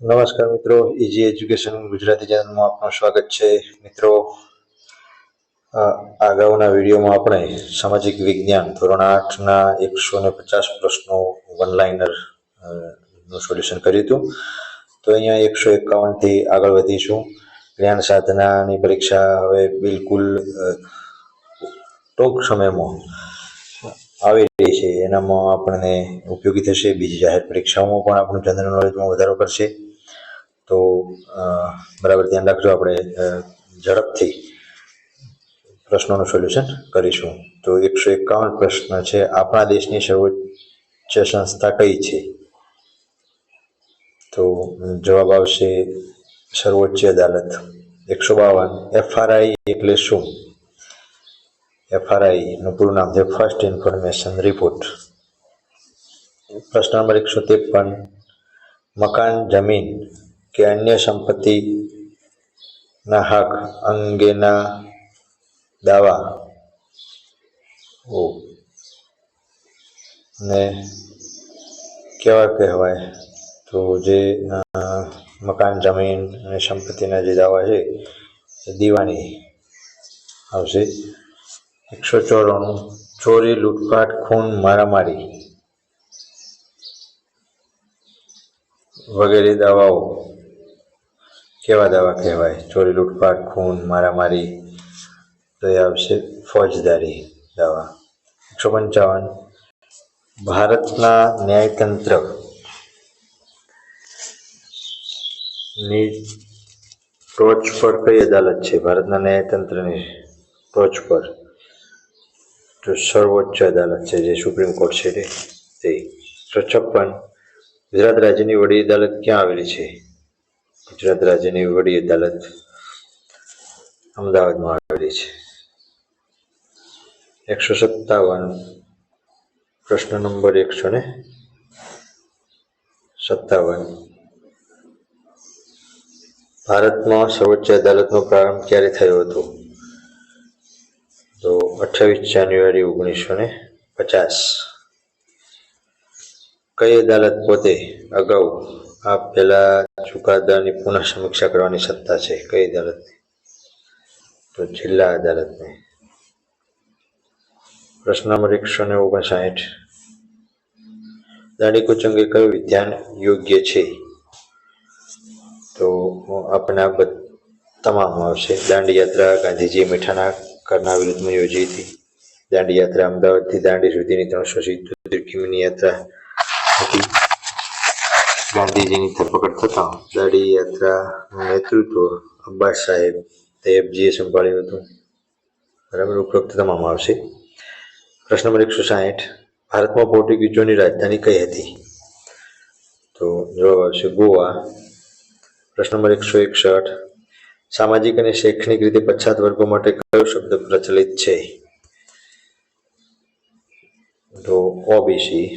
નમસ્કાર મિત્રો, easy education Gujarati ચેનલમાં આપનું સ્વાગત છે. મિત્રો, અગાઉના વિડીયોમાં આપણે સામાજિક વિજ્ઞાન ધોરણ 8ના 150 પ્રશ્નો વન લાઇનર નું સોલ્યુશન કર્યું હતું. તો અહીંયા 151થી આગળ વધીશું. જ્ઞાન સાધનાની પરીક્ષા હવે બિલકુલ ટૂંક સમયમાં આવી રહી છે. એનામાં આપણને ઉપયોગી થશે. બીજી જાહેર પરીક્ષાઓમાં પણ આપણું જનરલ નોલેજમાં વધારો કરશે. તો બરાબર ધ્યાન રાખજો. આપણે ઝડપથી પ્રશ્નોનું સોલ્યુશન કરીશું. તો 151 પ્રશ્ન છે. આપણા દેશની સર્વોચ્ચ સંસ્થા કઈ છે? તો જવાબ આવશે સર્વોચ્ચ અદાલત. 152 એફઆરઆઈ એટલે શું? એફઆરઆઈ નું પૂરું નામ છે ફર્સ્ટ ઇન્ફોર્મેશન રિપોર્ટ. પ્રશ્ન નંબર 153 મકાન, જમીન કે અન્ય સંપત્તિના હક અંગેના દાવા ને કેવા કહેવાય? તો જે મકાન, જમીન અને સંપત્તિના જે દાવા છે એ દીવાની આવશે. 194 ચોરી, લૂંટફાટ, ખૂન, મારામારી વગેરે દાવાઓ કેવા દાવા કહેવાય? ચોરી, લૂંટફાટ, ખૂન, મારામારી તો એ આવશે ફોજદારી દાવા. 155 ભારતના ન્યાયતંત્ર ની ટોચ પર કઈ અદાલત છે? ભારતના ન્યાયતંત્રની ટોચ પર તો સર્વોચ્ચ અદાલત છે, જે સુપ્રીમ કોર્ટ છે તે. 156 ગુજરાત રાજ્યની વડી અદાલત ક્યાં આવેલી છે? ગુજરાત રાજ્યની વડી અદાલત અમદાવાદમાં આવેલી છે. 157 પ્રશ્ન નંબર 157 ભારતમાં સર્વોચ્ચ અદાલતનો પ્રારંભ ક્યારે થયો હતો? તો 28 જાન્યુઆરી 1950. કઈ અદાલત પોતે અગાઉ આપેલા ચુકાદાની પુનઃ સમીક્ષા કરવાની સત્તા છે? કઈ અદાલતને? તો જિલ્લા અદાલતને. પ્રશ્ન નંબર 159 દાંડી કૂચ અંગે કયું વિધાન યોગ્ય છે? તો આપણે આ તમામ આવશે. દાંડી યાત્રા ગાંધીજી મીઠાના કરના વિરુદ્ધમાં યોજી હતી. દાંડી યાત્રા અમદાવાદથી દાંડી સુધીની 377 કિમીની યાત્રા હતી. ગાંધીજીની ધરપકડ થતાં દાંડી યાત્રાનું નેતૃત્વ અબ્બાસ સાહેબ તૈયબજીએ સંભાળ્યું હતું. બરાબર, ઉપરોક્ત તમામ આવશે. પ્રશ્ન નંબર 160 ભારતમાં પોર્ટુગીઝોની રાજધાની કઈ હતી? તો જવાબ આવશે ગોવા. પ્રશ્ન નંબર 161 સામાજિક અને શૈક્ષણિક રીતે પછાત વર્ગો માટે કયો શબ્દ પ્રચલિત છે? તો ઓબીસી,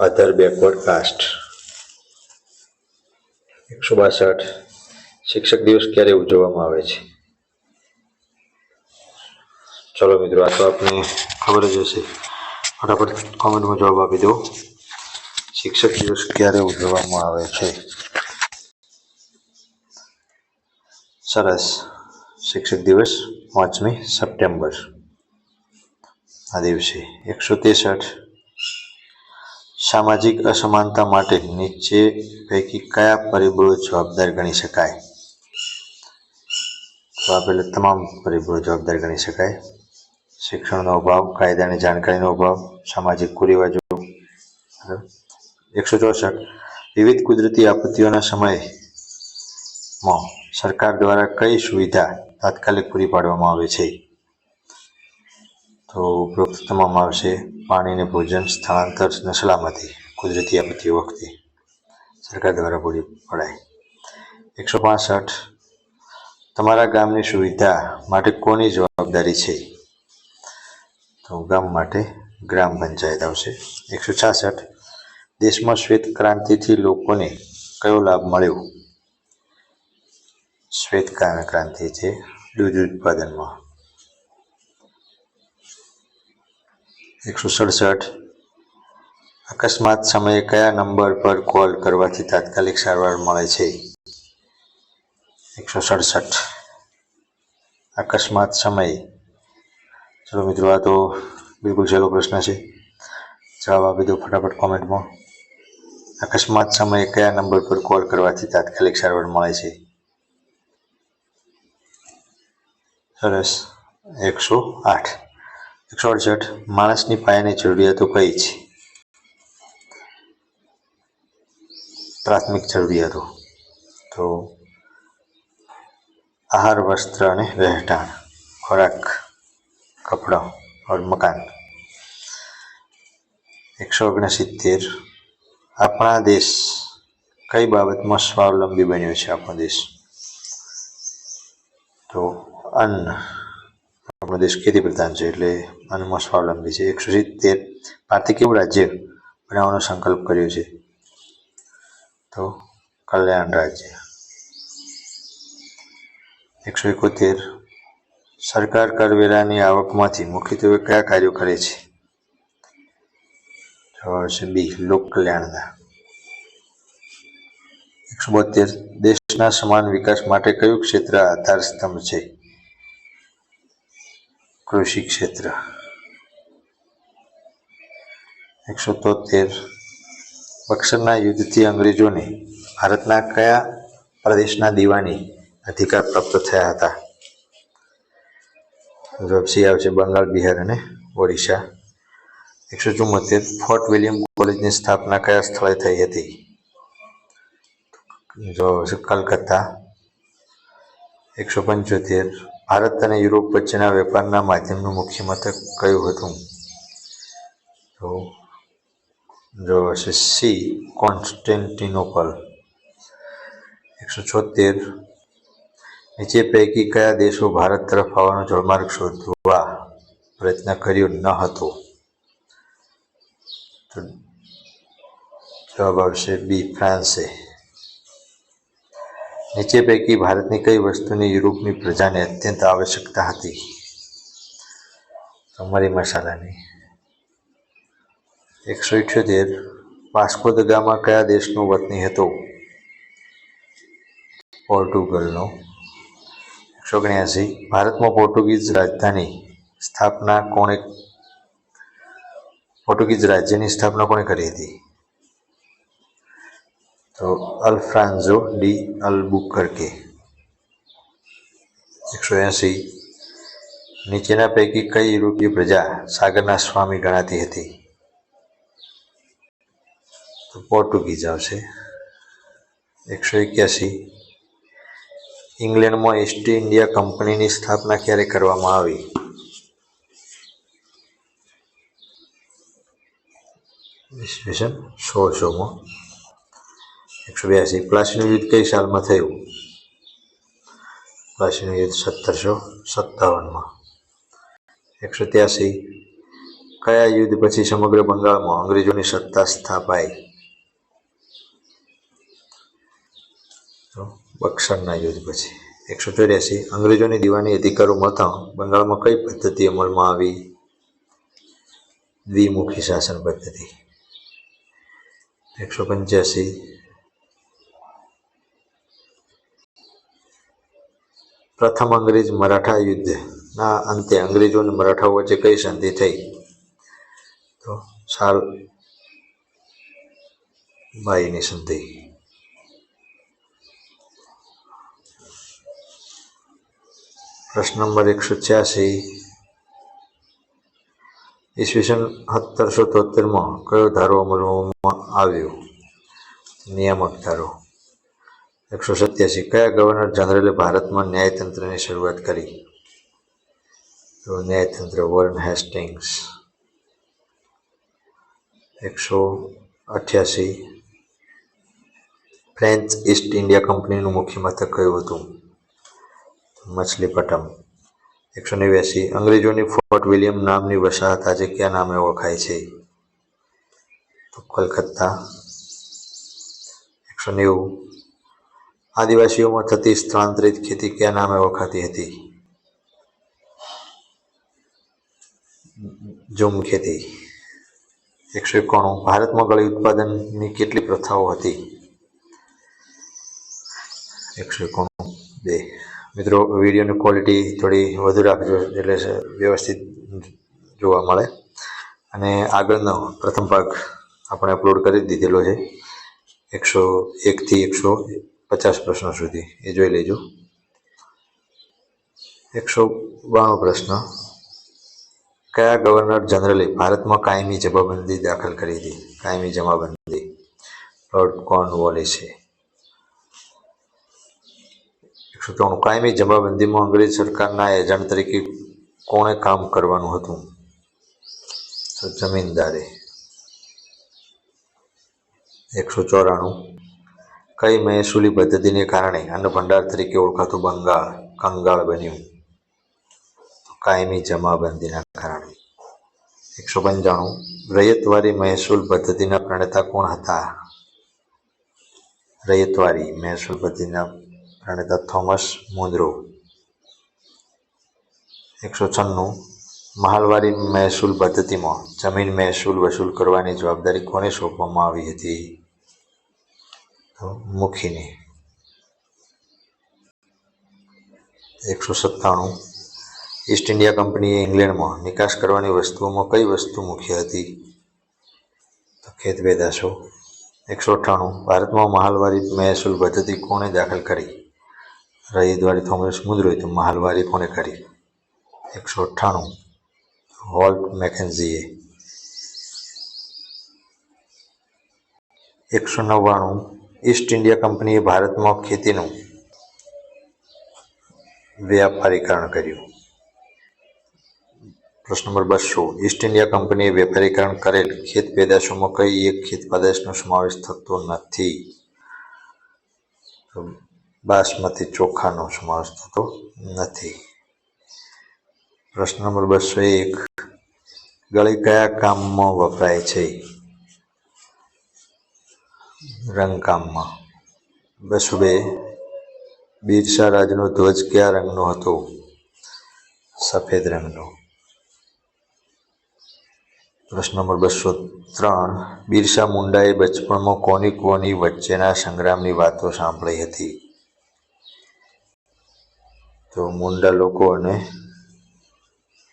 અધર બેકવર્ડ કાસ્ટ. 162 શિક્ષક દિવસ ક્યારે ઉજવવામાં આવે છે? ચલો મિત્રો, આ તો આપને ખબર જ હશે. ફટાફટ કોમેન્ટમાં જવાબ આપી દો. શિક્ષક દિવસ ક્યારે ઉજવવામાં આવે છે? સરસ. શિક્ષક દિવસ 5મી સપ્ટેમ્બર આ દિવસે. 163 સામાજિક અસમાનતા માટે નીચે પૈકી કયા પરિબળો જવાબદાર ગણી શકાય? તો આપેલા તમામ પરિબળો જવાબદાર ગણી શકાય. શિક્ષણનો અભાવ, કાયદાની જાણકારીનો અભાવ, સામાજિક કુરિવાજો. 164 વિવિધ કુદરતી આપત્તિઓના સમયમાં સરકાર દ્વારા કઈ સુવિધા તાત્કાલિક પૂરી પાડવામાં આવે છે? તો ઉપરોક્ત તમામ આવશે. પાણી અને ભોજન, સ્થળાંતર અને સલામતી કુદરતી આપત્તિઓ વખતે સરકાર દ્વારા પૂરી પડાય. 165 તમારા ગામની સુવિધા માટે કોની જવાબદારી છે? તો ગામ માટે ગ્રામ પંચાયત આવશે. 166 દેશમાં શ્વેત ક્રાંતિથી લોકોને કયો લાભ મળ્યો? શ્વેત ક્રાંતિ છે દૂધ ઉત્પાદનમાં. 167 અકસ્માત સમયે કયા નંબર પર કોલ કરવાથી તાત્કાલિક સારવાર મળે છે? 167. અકસ્માત સમયે, ચલો મિત્રો, આ તો બિલકુલ સહેલો પ્રશ્ન છે. જવાબ આપી દો ફટાફટ કોમેન્ટમાં. અકસ્માત સમયે કયા નંબર પર કોલ કરવાથી તાત્કાલિક સારવાર મળે છે? સરસ. 108. 168. માણસની પાયાની જરૂરિયાતો કઈ છે? પ્રાથમિક જરૂરિયાતો. તો આહાર, વસ્ત્ર અને રહેઠાણ, ખોરાક, કપડાં और મકાન. 169. આપણા દેશ કઈ બાબતમાં સ્વાવલંબી બન્યો છે? આપણો દેશ, તો અન્ન. આપણો દેશ ખેતી પ્રધાન છે એટલે અન્નમાં સ્વાવલંબી છે. 170. ભારતે કેવું રાજ્ય બનાવવાનો સંકલ્પ કર્યો છે? તો કલ્યાણ રાજ્ય. 171. સરકાર કરવેરાની આવકમાંથી મુખ્યત્વે કયા કાર્યો કરે છે? જવાબ છે બી, લોક કલ્યાણના. 172. દેશના સમાન વિકાસ માટે કયું ક્ષેત્ર આધાર સ્તંભ છે? કૃષિ ક્ષેત્ર. 173. બક્સરના યુદ્ધથી અંગ્રેજોને ભારતના કયા પ્રદેશના દીવાની અધિકાર પ્રાપ્ત થયા હતા? જવાબ સી આવશે, બંગાળ, બિહાર અને ઓડિશા. 174. ફોર્ટ વિલિયમ કોલેજની સ્થાપના કયા સ્થળે થઈ હતી? જવાબ આવશે કલકત્તા. 175. ભારત અને યુરોપ વચ્ચેના વેપારના માધ્યમનું મુખ્ય મથક કયું હતું? તો જવાબ આવશે સી, કોન્સ્ટેન્ટિનોપલ. 176. નીચે પૈકી કયા દેશો ભારત તરફ આવવાનો જળમાર્ગ શોધવા પ્રયત્ન કર્યો ન હતો? તો જવાબ આવશે બી, ફ્રાન્સે. નીચે પૈકી ભારતની કઈ વસ્તુની યુરોપની પ્રજાને અત્યંત આવશ્યકતા હતી? તો મરી મસાલાની. 178. વાસ્કો દ ગામા કયા દેશનો વતની હતો? પોર્ટુગલનો. 179. ભારતમાં પોર્ટુગીઝ રાજ્યની સ્થાપના કોણે કરી હતી? તો અલ્ફ્રાન્સો ડી અલ્બુકર્કે. 180. નીચેના પૈકી કઈ યુરોપીય પ્રજા સાગરના સ્વામી ગણાતી હતી? તો પોર્ટુગીઝ આવશે. 181. ઇંગ્લેન્ડમાં ઈસ્ટ ઇન્ડિયા કંપનીની સ્થાપના ક્યારે કરવામાં આવી? ઈસવીસન 1600માં. 182. પ્લાસીનું યુદ્ધ કઈ સાલમાં થયું? પ્લાસીનું યુદ્ધ 1757માં. 183. કયા યુદ્ધ પછી સમગ્ર બંગાળમાં અંગ્રેજોની સત્તા સ્થાપાઈ? તો બક્સરના યુદ્ધ પછી. 184. અંગ્રેજોની દીવાની અધિકારો મળતા બંગાળમાં કઈ પદ્ધતિ અમલમાં આવી? દ્વિમુખી શાસન પદ્ધતિ. 185. પ્રથમ અંગ્રેજ મરાઠા યુદ્ધના અંતે અંગ્રેજો અને મરાઠાઓ વચ્ચે કઈ સંધિ થઈ? તો સાલ બાઈની સંધિ. પ્રશ્ન નંબર 186. ઈસવીસન 1773માં કયો ધારો અમલમાં આવ્યો? નિયામક ધારો. 187. કયા ગવર્નર જનરલે ભારતમાં ન્યાયતંત્રની શરૂઆત કરી? તો ન્યાયતંત્ર Warren Hastings. 188. French East India કંપનીનું મુખ્ય મથક કયું હતું? મછલીપટ્ટમ. 189. અંગ્રેજોની ફોર્ટ વિલિયમ નામની વસાહત આજે કયા નામે ઓળખાય છે? તો કલકત્તા. 190. આદિવાસીઓમાં થતી સ્થળાંતરિત ખેતી કયા નામે ઓળખાતી હતી? ઝૂમ ખેતી. 191 ભારતમાં ગળી ઉત્પાદનની કેટલી પ્રથાઓ હતી? 192. મિત્રો, વિડીયોની ક્વોલિટી થોડી વધુ રાખજો એટલે વ્યવસ્થિત જોવા મળે. અને આગળનો પ્રથમ ભાગ આપણે અપલોડ કરી દીધેલો છે 101 થી 150 પ્રશ્નો સુધી, એ જોઈ લેજો. 192 પ્રશ્ન. કયા ગવર્નર જનરલે ભારતમાં કાયમી જમાબંધી દાખલ કરી હતી? કાયમી જમાબંધી લોર્ડ કોર્નવોલિસે. 193. કાયમી જમાબંધીમાં અંગ્રેજ સરકારના એજન્ટ તરીકે કોણે કામ કરવાનું હતું? તો જમીનદારે. 194. કઈ મહેસૂલી પદ્ધતિને કારણે અન્ન ભંડાર તરીકે ઓળખાતું બંગાળ કંગાળ બન્યું? કાયમી જમાબંધીના કારણે. 195. રૈયતવારી મહેસૂલ પદ્ધતિના પ્રણેતા કોણ હતા? રૈયતવારી મહેસૂલ પદ્ધતિના પ્રણેતા થોમસ મુનરો. 196. મહાલવારી મહેસૂલ પદ્ધતિમાં જમીન મહેસૂલ વસૂલ કરવાની જવાબદારી કોને સોંપવામાં આવી હતી? તો મુખીને. 197. ઈસ્ટ ઇન્ડિયા કંપનીએ ઇંગ્લેન્ડમાં નિકાસ કરવાની વસ્તુઓમાં કઈ વસ્તુ મુખ્ય હતી? તો ખેત પેદાશો. 198. ભારતમાં મહાલવારી મહેસૂલ પદ્ધતિ કોણે દાખલ કરી? રૈયતવારી થોમસ મુનરોએ. તો મહાલવારી કોણે કરી? 198. વોલ્ટ મેકેન્ઝીએ. 199. ઈસ્ટ ઇન્ડિયા કંપનીએ ભારતમાં ખેતીનું વ્યાપારીકરણ કર્યું. પ્રશ્ન નંબર 200. ઈસ્ટ ઇન્ડિયા કંપનીએ વ્યાપારીકરણ કરેલ ખેત પેદાશોમાં કઈ એક ખેત પેદાશનો સમાવેશ થતો નથી? બાસમતી ચોખાનો સમાવેશ થતો નથી. પ્રશ્ન નંબર 201. ગળી કયા કામમાં વપરાય છે? રંગકામમાં. 202. બિરસા રાજનો ધ્વજ કયા રંગનો હતો? સફેદ રંગનો. પ્રશ્ન નંબર 203. બિરસા મુંડાએ બચપણમાં કોની વચ્ચેના સંગ્રામની વાતો સાંભળી હતી? તો મુંડા લોકો અને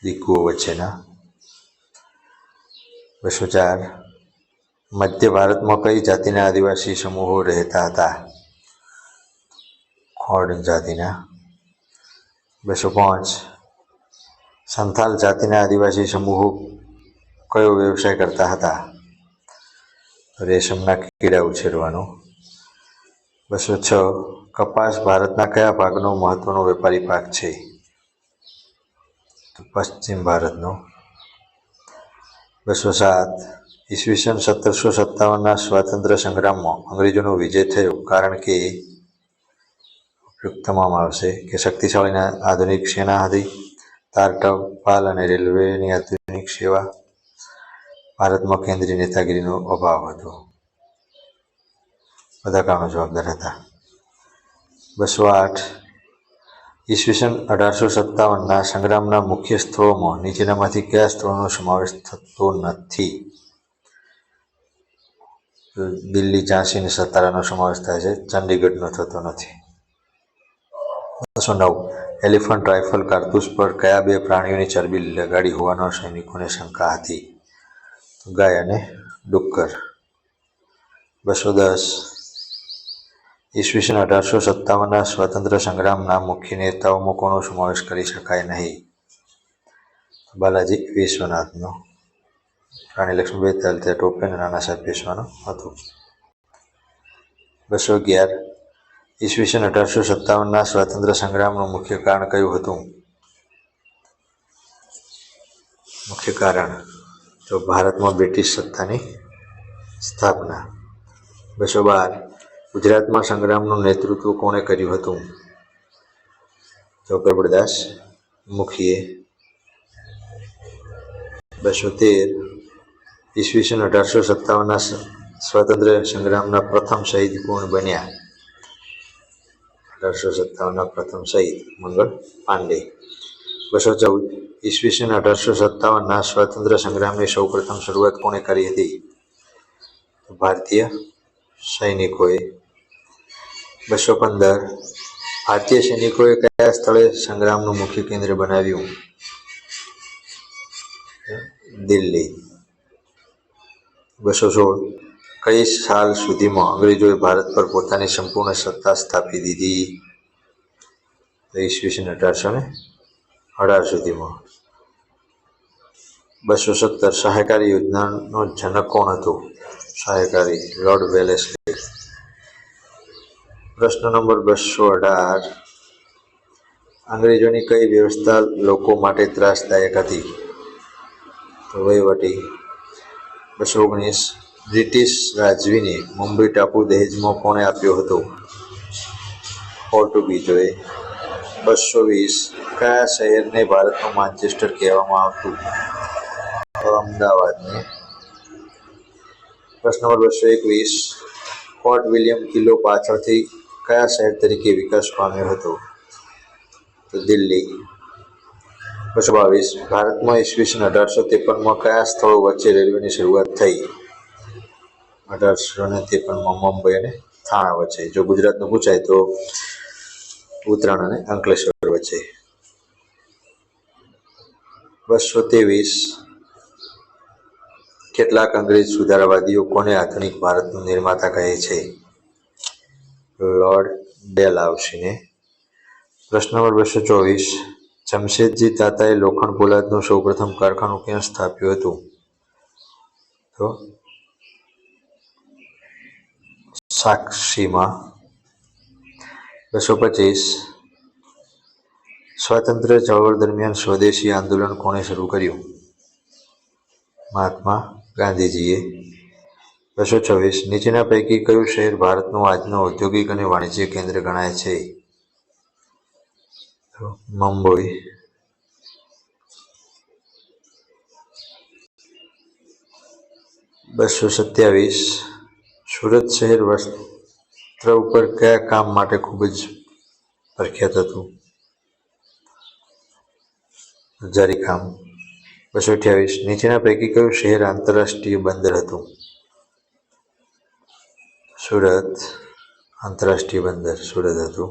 દીકુઓ વચ્ચેના. 204. મધ્ય ભારતમાં કઈ જાતિના આદિવાસી સમૂહો રહેતા હતા? ખોડ જાતિના. 205. સંથાલ જાતિના આદિવાસી સમૂહો કયો વ્યવસાય કરતા હતા? રેશમના કીડા ઉછેરવાનો. 206. કપાસ ભારતના કયા ભાગનો મહત્વનો વેપારી પાક છે? તો પશ્ચિમ ભારતનો. 207. ઈસવીસન 1757ના સ્વાતંત્ર્ય સંગ્રામમાં અંગ્રેજોનો વિજય થયો કારણ કે ઉપયોગ આવશે કે શક્તિશાળી આધુનિક સેના હતી, તાર ટપાલ અને રેલવેની આધુનિક સેવા, ભારતમાં કેન્દ્રીય નેતાગીરીનો અભાવ હતો. બધા કારણો જવાબદાર હતા. 208. ઈસવીસન 1857ના સંગ્રામના મુખ્ય સ્થળોમાં નીચેનામાંથી કયા સ્થળોનો સમાવેશ થતો નથી? દિલ્હી, ઝાંસી અને સતારાનો સમાવેશ થાય છે, ચંડીગઢનો થતો નથી. 209. એલિફન્ટ રાઇફલ કારતૂસ પર કયા બે પ્રાણીઓની ચરબી લગાડી હોવાનો સૈનિકોને શંકા હતી? ગાય અને ડુક્કર. 210. ઈસવીસન 1857ના સ્વાતંત્ર્ય સંગ્રામના મુખ્ય નેતાઓમાં કોનો સમાવેશ કરી શકાય નહીં? બાલાજી વિશ્વનાથનો. રાણી લક્ષ્મીબાઈ, તાત્યા ટોપે અને નાના સાહેબ પેશવાનો હતો. 211. ઈસવીસન 1857ના સ્વાતંત્ર્ય સંગ્રામનું મુખ્ય કારણ કયું હતું? મુખ્ય કારણ તો ભારતમાં બ્રિટિશ સત્તાની સ્થાપના. 212. ગુજરાતમાં સંગ્રામનું નેતૃત્વ કોણે કર્યું હતું? તો ગરબડદાસ મુખીએ. 213. ઈસવીસન 1857ના સ્વાતંત્ર્ય સંગ્રામના પ્રથમ શહીદ કોણ બન્યા? 1857ના પ્રથમ શહીદ મંગળ પાંડે. 214 ઈસવીસન 1857ના સ્વાતંત્ર્ય સંગ્રામની સૌપ્રથમ શરૂઆત કોણે કરી હતી? ભારતીય સૈનિકોએ. 215 ભારતીય સૈનિકોએ કયા સ્થળે સંગ્રામનું મુખ્ય કેન્દ્ર બનાવ્યું? દિલ્હી. 216 કઈ સાલ સુધીમાં અંગ્રેજોએ ભારત પર પોતાની સંપૂર્ણ સત્તા સ્થાપી દીધી? ઈસવીસન 1818 સુધીમાં. 217 સહાયકારી યોજનાનો જનક કોણ હતો? સહાયકારી લોર્ડ વેલેસ્લી. પ્રશ્ન નંબર 218 અંગ્રેજોની કઈ વ્યવસ્થા લોકો માટે ત્રાસદાયક હતી? તો વહીવટી. 219 બ્રિટિશ રાજવીને મુંબઈ ટાપુ દહેજમાં કોણે આપ્યો હતો? પોર્ટુગીઝોએ. 220 કયા શહેરને ભારતનું માન્ચેસ્ટર કહેવામાં આવતું? અમદાવાદને. પ્રશ્ન નંબર 221 ફોર્ટ વિલિયમ કિલ્લો પાછળથી કયા શહેર તરીકે વિકાસ પામ્યો હતો? તો દિલ્હી. 222 ભારતમાં ઈસવીસન 1853માં કયા સ્થળો વચ્ચે રેલવેની શરૂઆત થઈ? 1853માં મુંબઈ અને થાણા વચ્ચે. જો ગુજરાતનું પૂછાય તો ઉત્તરાયણ અને અંકલેશ્વર વચ્ચે. 223 કેટલાક અંગ્રેજ સુધારાવાદીઓ કોને આધુનિક ભારતનું નિર્માતા કહે છે? લોર્ડ ડેલહાઉસીને. પ્રશ્ન નંબર 224 જમશેદજી તાતાએ લોખંડ પોલાદનું સૌપ્રથમ કારખાનું ક્યાં સ્થાપ્યું હતું? તો સાક્ષીમાં. 225 સ્વાતંત્ર્ય ચળવળ દરમિયાન સ્વદેશી આંદોલન કોણે શરૂ કર્યું? મહાત્મા ગાંધીજીએ. 226 નીચેના પૈકી કયું શહેર ભારતનું આજનું ઔદ્યોગિક અને વાણિજ્ય કેન્દ્ર ગણાય છે? મુંબઈ. 227 સુરત શહેર વસ્ત્ર ઉપર કયા કામ માટે ખૂબ જ પ્રખ્યાત હતું? જરીકામ. 228 નીચેના પૈકી કયું શહેર આંતરરાષ્ટ્રીય બંદર હતું? સુરત. આંતરરાષ્ટ્રીય બંદર સુરત હતું.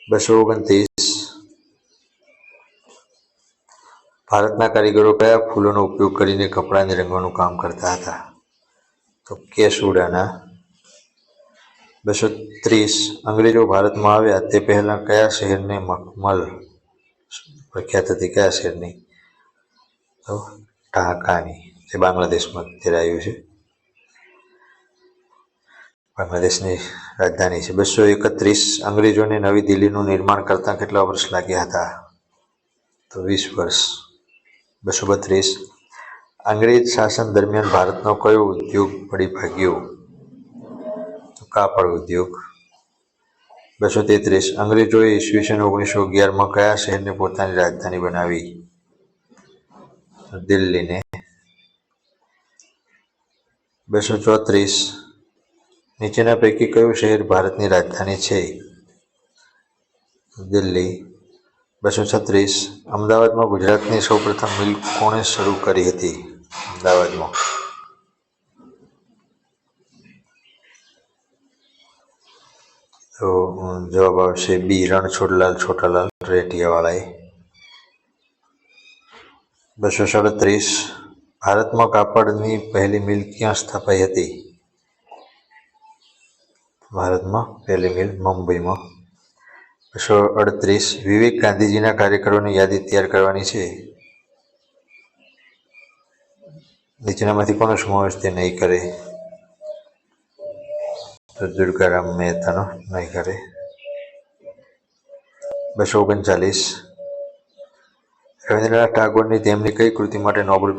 229 ભારતના કારીગરો કયા ફૂલોનો ઉપયોગ કરીને કપડાને રંગવાનું કામ કરતા હતા? તો કેસુડાના. 230 અંગ્રેજો ભારતમાં આવ્યા તે પહેલા કયા શહેરને મખમલ પ્રખ્યાત હતી? કયા શહેરની? તો ઢાકાની, જે બાંગ્લાદેશમાં અત્યારે આવ્યું છે, બાંગ્લાદેશની રાજધાની છે. 231 અંગ્રેજોને નવી દિલ્હીનું નિર્માણ કરતા કેટલા વર્ષ લાગ્યા હતા? તો 20 વર્ષ. 232 અંગ્રેજ શાસન દરમિયાન ભારતનો કયો ઉદ્યોગ પડી ભાગ્યો? તો કાપડ ઉદ્યોગ. 233 અંગ્રેજોએ ઈસવીસન 1911માં કયા શહેરને પોતાની રાજધાની બનાવી? દિલ્હીને. 234 નીચેના પૈકી કયું શહેર ભારતની રાજધાની છે? દિલ્હી. 236 અમદાવાદમાં ગુજરાતની સૌપ્રથમ મિલ કોણે શરૂ કરી હતી? અમદાવાદમાં. તો જવાબ આવશે બી, રણછોડલાલ છોટાલાલ રેટિયાવાળાએ. 237 ભારતમાં કાપડની પહેલી મિલ ક્યાં સ્થાપાઈ હતી? ભારતમાં પહેલી મિલ મુંબઈમાં. 238 વિવેક ગાંધીજીના કાર્યકરોની યાદી તૈયાર કરવાની છે. નીચેનામાંથી કોનો સમાવેશ તે નહીં કરે? તો દુર્ગારામ મહેતાનો નહીં કરે. 239 રવિન્દ્રનાથ ટાગોરની તેમની કઈ કૃતિ માટે નોબેલ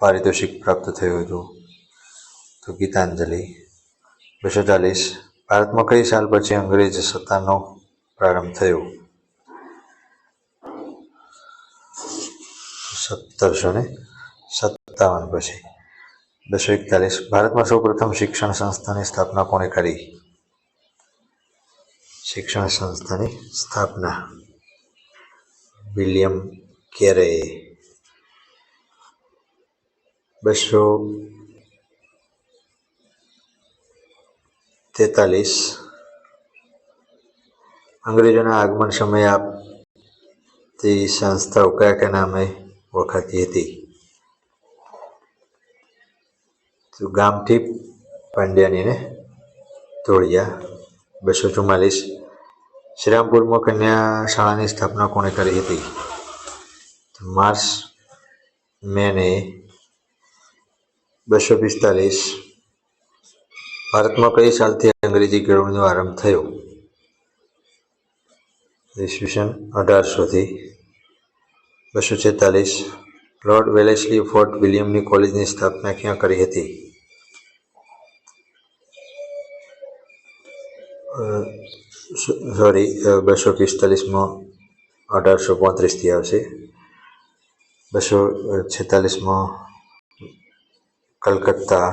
પારિતોષિક પ્રાપ્ત થયું હતું? તો ગીતાંજલિ. 240 ભારતમાં કઈ સાલ પછી અંગ્રેજ સત્તાનો પ્રારંભ થયો? 1757 પછી. 241 ભારતમાં સૌપ્રથમ શિક્ષણ સંસ્થાની સ્થાપના કોણે કરી? શિક્ષણ સંસ્થાની સ્થાપના વિલિયમ કેરે. 243 અંગ્રેજોના આગમન સમયે આપતી સંસ્થાઓ કયા નામે ઓળખાતી હતી? તો ગામઠી, પાંડ્યાની ને ધોળિયા. 244 શ્રીરામપુરમાં કન્યા શાળાની સ્થાપના કોણે કરી હતી? માર્સ મેને. 245 ભારતમાં કઈ સાલથી અંગ્રેજી કેળવણીનો આરંભ થયો? ઈસવીસન 1800 થી. 246 લોર્ડ વેલેસ્લી ફોર્ટ વિલિયમની કોલેજની સ્થાપના ક્યાં કરી હતી? 245માં 1835થી આવશે. 246માં કલકત્તા.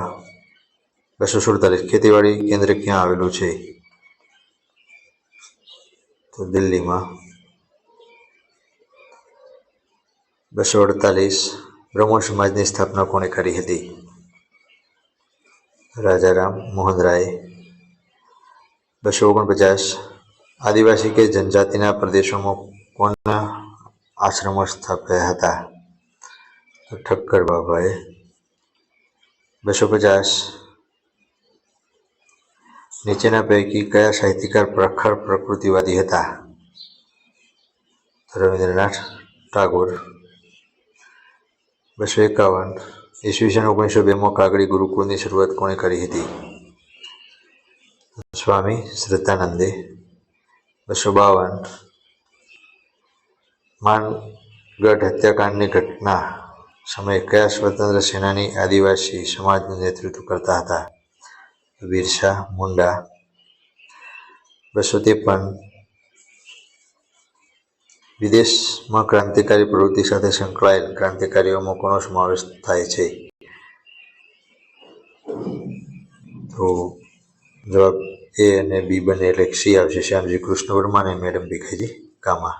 247 ખેતીવાડી કેન્દ્ર ક્યાં આવેલું છે? તો દિલ્હીમાં. 248 બ્રહ્મો સમાજની સ્થાપના કોણે કરી હતી? રાજારામ મોહન રાય. 249 આદિવાસી કે જનજાતિના પ્રદેશોમાં કોના આશ્રમો સ્થાપ્યા હતા? તો ઠક્કર બાબાએ. 250 નીચેના પૈકી કયા સાહિત્યકાર પ્રખર પ્રકૃતિવાદી હતા? રવિન્દ્રનાથ ટાગોર. 251 ઈસવીસન 1902માં કાગડી ગુરુકુળની શરૂઆત કોણે કરી હતી? સ્વામી શ્રદ્ધાનંદે. 252 માનગઢ હત્યાકાંડની ઘટના સમયે કયા સ્વતંત્ર સેનાની આદિવાસી સમાજનું નેતૃત્વ કરતા હતા? બિરસા મુંડા. 253 વિદેશમાં ક્રાંતિકારી પ્રવૃત્તિ સાથે સંકળાયેલ ક્રાંતિકારીઓમાં કોનો સમાવેશ થાય છે? તો જવાબ એ અને બી બંને એટલે સી આવશે. શ્યામજી કૃષ્ણ વર્મા અને મેડમ ભીખાજી કામા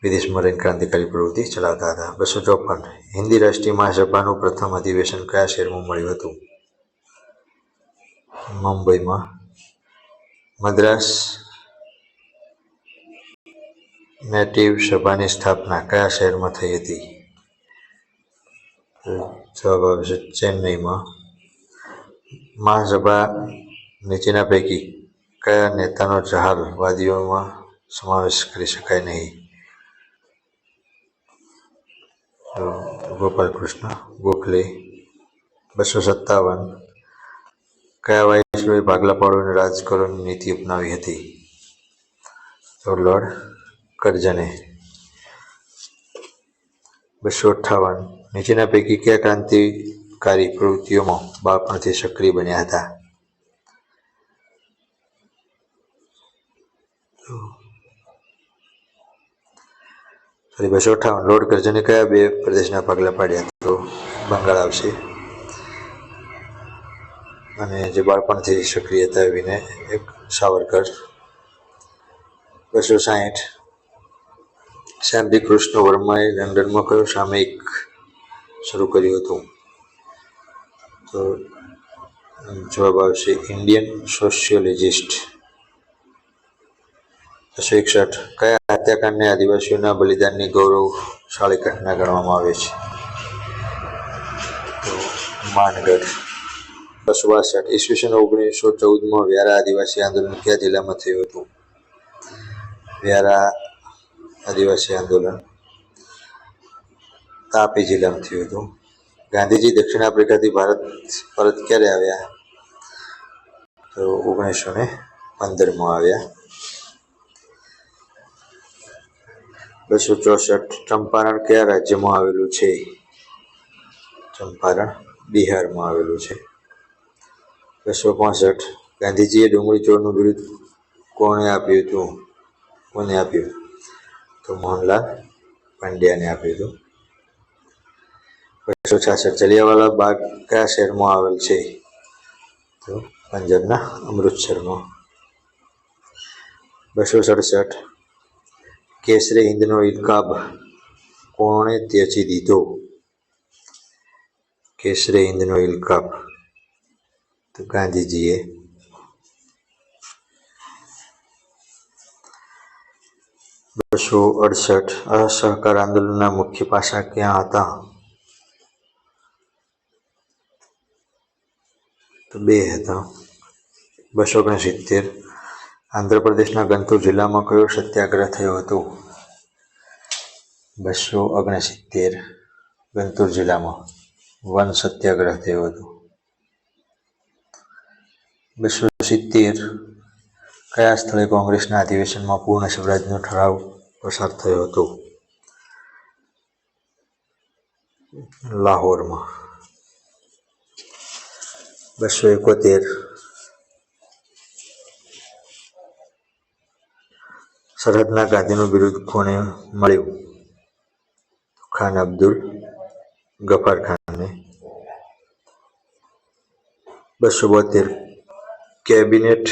વિદેશમાં રહીને ક્રાંતિકારી પ્રવૃત્તિ ચલાવતા હતા. 254 હિન્દી રાષ્ટ્રીય મહાસભાનું પ્રથમ અધિવેશન કયા શહેરમાં મળ્યું હતું? મુંબઈમાં. મદ્રાસ નેટિવ સભાની સ્થાપના કયા શહેરમાં થઈ હતી? જવાબ આવશે ચેન્નઈમાં. મહાસભા નીચેના પૈકી કયા નેતાનો જહાલવાદીઓમાં સમાવેશ કરી શકાય નહીં? ગોપાલ કૃષ્ણ ગોખલે. 257 કયા વાઇસરોય ભાગલા પાડો અને રાજ કરોની નીતિ અપનાવી હતી? તો લોર્ડ કરઝને. 258 નીચેના પૈકી કયા ક્રાંતિકારી પ્રવૃત્તિઓમાં બાળપણથી સક્રિય બન્યા હતા? 258 લોર્ડ કરઝને કયા બે પ્રદેશના ભાગલા પાડ્યા? તો બંગાળ આવશે. અને જે બાળપણથી સક્રિય હતા વિનય એક સાવરકર. 260 શ્યામજી કૃષ્ણ વર્માએ લંડનમાં કયો સામયિક શરૂ કર્યું હતું? તો જવાબ આવશે ઇન્ડિયન સોશિયોલોજિસ્ટ. 261 કયા હત્યાકાંડને આદિવાસીઓના બલિદાનની ગૌરવશાળી ઘટના ગણવામાં આવે છે? તો માનગઢ. 262 ઈસવીસન 1914માં વ્યારા આદિવાસી આંદોલન કયા જિલ્લામાં થયું હતું? વ્યારા આદિવાસી આંદોલન તાપી જિલ્લામાં થયું હતું. ગાંધીજી દક્ષિણ આફ્રિકાથી ભારત પરત ક્યારે આવ્યા? તો 1915માં આવ્યા. 264 ચંપારણ કયા રાજ્યમાં આવેલું છે? ચંપારણ બિહારમાં આવેલું છે. 265 ગાંધીજીએ ડુંગળી ચોરનું બિરુદ કોને આપ્યું હતું? કોને આપ્યું? તો મોહનલાલ પાંડ્યાને આપ્યું હતું. 266 જલિયાવાલા બાગ કયા શહેરમાં આવેલ છે? તો પંજાબના અમૃતસરમાં. 267 કેસરે હિંદનો ઇલકાબ કોણે ત્યજી દીધો? કેસરે હિંદનો ઇલકાબ તો ગાંધીજીએ. 268 અસહકાર આંદોલનના મુખ્ય પાસા ક્યાં હતા? તો 2 હતા. 269 આંધ્રપ્રદેશના ગંતુર જિલ્લામાં કયો સત્યાગ્રહ થયો હતો? 269 ગંતુર જિલ્લામાં વન સત્યાગ્રહ થયો હતો. 270 કયા સ્થળે કોંગ્રેસના અધિવેશનમાં પૂર્ણ સ્વરાજનો ઠરાવ પસાર થયો હતો? લાહોરમાં. 271 સરહદના ગાંધીનું બિરુદ કોને મળ્યું? ખાન અબ્દુલ ગફાર ખાનને. 272 કેબિનેટ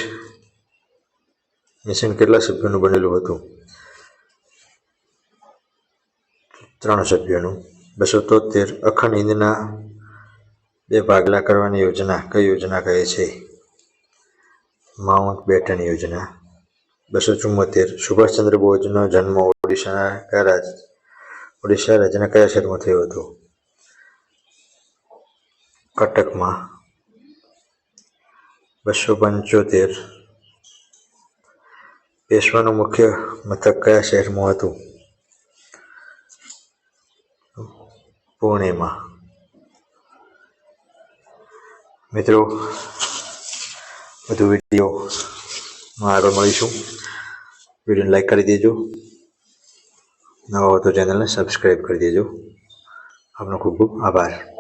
મિશન કેટલા સભ્યોનું બનેલું હતું? 3 સભ્યોનું. 273 અખંડ હિંદના 2 ભાગલા કરવાની યોજના કઈ યોજના કહે છે? માઉન્ટ બેટન યોજના. 274 સુભાષચંદ્ર બોઝનો જન્મ ઓડિશા રાજ્યના કયા શહેરમાં થયો હતો? કટકમાં. 275 પેશવાનું મુખ્ય મથક કયા શહેરમાં હતું? પુણેમાં. મિત્રો, વધુ વિડીયોમાં આગળ મળીશું. વિડીયોને લાઈક કરી દેજો. નવા હો તો ચેનલને સબસ્ક્રાઈબ કરી દેજો. આપનો ખૂબ ખૂબ આભાર.